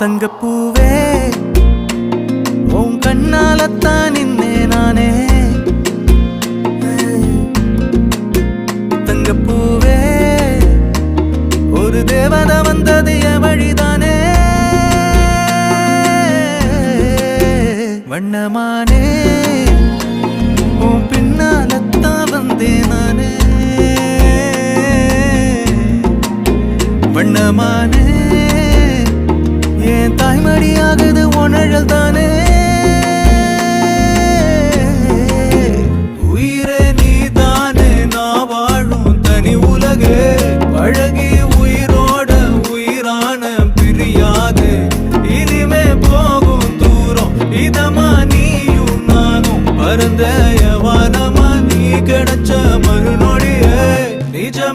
தங்கப்பூவே உன் கண்ணாலத்தான் நின்னே நானே தங்கப்பூவே ஒரு தேவதை வந்தது என் வழிதானே வண்ணமானே உன் பின்னாலத்தான் வந்தேன் நானே வண்ணமானே என் தாய்மடியாகுது உணழல் தானே உயிரே நீ தானே நான் வாழும் தனி உலகே